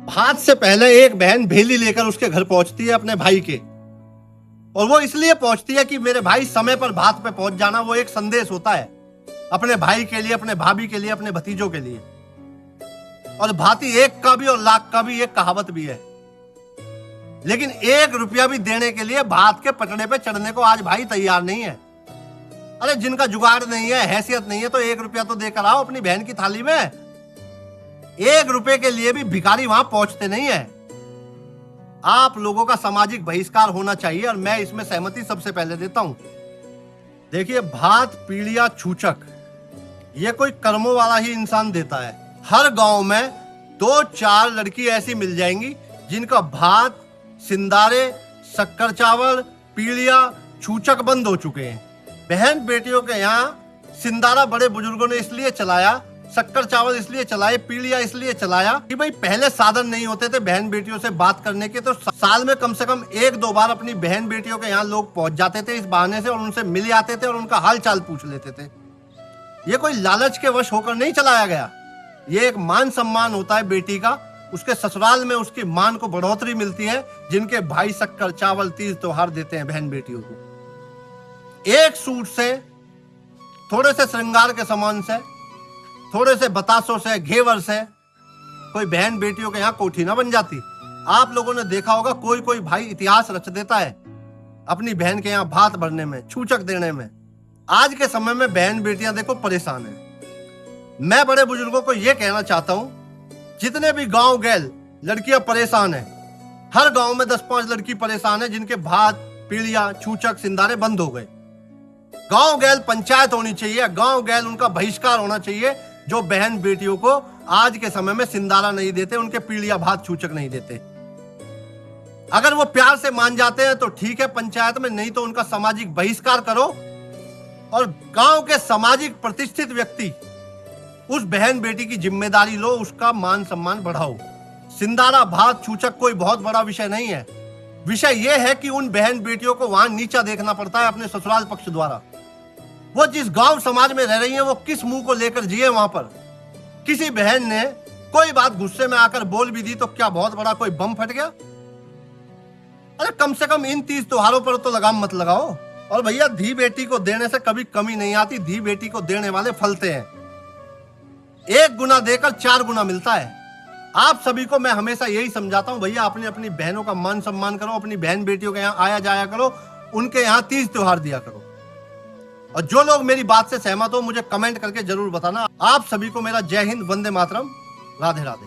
भात से पहले एक बहन भेली लेकर उसके घर पहुंचती है अपने भाई के। और वो इसलिए पहुंचती है कि मेरे भाई समय पर भात पे पहुंच जाना, वो एक संदेश होता है अपने भाई के लिए, अपने भाभी के लिए, अपने भतीजों के लिए। और भाती एक का भी और लाख का भी, एक कहावत भी है। लेकिन 1 रुपया भी देने के लिए भात के पटड़े पे चढ़ने को आज भाई तैयार नहीं है। अरे जिनका जुगाड़ नहीं है, हैसियत नहीं है, तो 1 रुपया तो देकर आओ अपनी बहन की थाली में। 1 रुपए के लिए भी भिखारी वहां पहुंचते नहीं है। आप लोगों का सामाजिक बहिष्कार होना चाहिए और मैं इसमें सहमति सबसे पहले देता हूं। देखिए, भात, पीढ़िया, छूचक ये कोई कर्मों वाला ही इंसान देता है। हर गांव में 2-4 लड़की ऐसी मिल जाएंगी जिनका भात, सिंदारे, शक्कर चावल, पीढ़िया, छूचक बंद हो चुके हैं। बहन बेटियों के यहाँ सिंदारा बड़े बुजुर्गों ने इसलिए चलाया, शक्कर चावल इसलिए चलाए, पीढ़िया इसलिए चलाया कि भाई पहले साधन नहीं होते थे बहन बेटियों से बात करने के, तो साल में कम से कम 1-2 बार अपनी बहन बेटियों के यहाँ लोग पहुंच जाते थे इस बहाने से, और उनसे मिल आते थे और उनका हाल चाल पूछ लेते थे। ये कोई लालच के वश होकर नहीं चलाया गया। ये एक मान सम्मान होता है बेटी का। उसके ससुराल में उसकी मान को बढ़ोतरी मिलती है जिनके भाई शक्कर चावल, तीज त्योहार देते हैं बहन बेटियों को। एक सूट से, थोड़े से श्रृंगार के सामान से, थोड़े से बतासों से, घेवर से कोई बहन बेटियों के यहाँ कोठी ना बन जाती। आप लोगों ने देखा होगा कोई कोई भाई इतिहास रच देता है अपनी बहन के यहाँ भात भरने में, छूचक देने में। आज के समय में बहन बेटियां देखो परेशान है। मैं बड़े बुजुर्गों को यह कहना चाहता हूं, जितने भी गांव गैल लड़कियां परेशान है, हर गांव में 10-5 लड़की परेशान है जिनके भात, पीढ़िया, छूचक, सिंदारे बंद हो गए। गांव गैल पंचायत होनी चाहिए, गांव गैल उनका बहिष्कार होना चाहिए जो बहन बेटियों को आज के समय में सिंदारा नहीं देते, उनके पीढ़िया, भात, छूचक नहीं देते। अगर वो प्यार से मान जाते हैं तो ठीक है पंचायत में, नहीं तो उनका सामाजिक बहिष्कार करो। और गांव के सामाजिक प्रतिष्ठित व्यक्ति उस बहन बेटी की जिम्मेदारी लो, उसका मान सम्मान बढ़ाओ। सिंदारा, भात, छूचक कोई बहुत बड़ा विषय नहीं है। विषय यह है कि उन बहन बेटियों को वहां नीचा देखना पड़ता है अपने ससुराल पक्ष द्वारा। वो जिस गांव समाज में रह रही हैं, वो किस मुंह को लेकर जिए वहां पर। किसी बहन ने कोई बात गुस्से में आकर बोल भी दी तो क्या बहुत बड़ा कोई बम फट गया? अरे कम से कम इन 30 त्योहारों पर तो लगाम मत लगाओ। और भैया, धी बेटी को देने से कभी कमी नहीं आती, धी बेटी को देने वाले फलते हैं। 1 गुना देकर 4 गुना मिलता है। आप सभी को मैं हमेशा यही समझाता हूं, भैया अपनी अपनी बहनों का मान सम्मान करो, अपनी बहन बेटियों के यहाँ आया जाया करो, उनके यहाँ तीज त्योहार दिया करो। और जो लोग मेरी बात से सहमत हो मुझे कमेंट करके जरूर बताना। आप सभी को मेरा जय हिंद, वंदे मातरम, राधे राधे।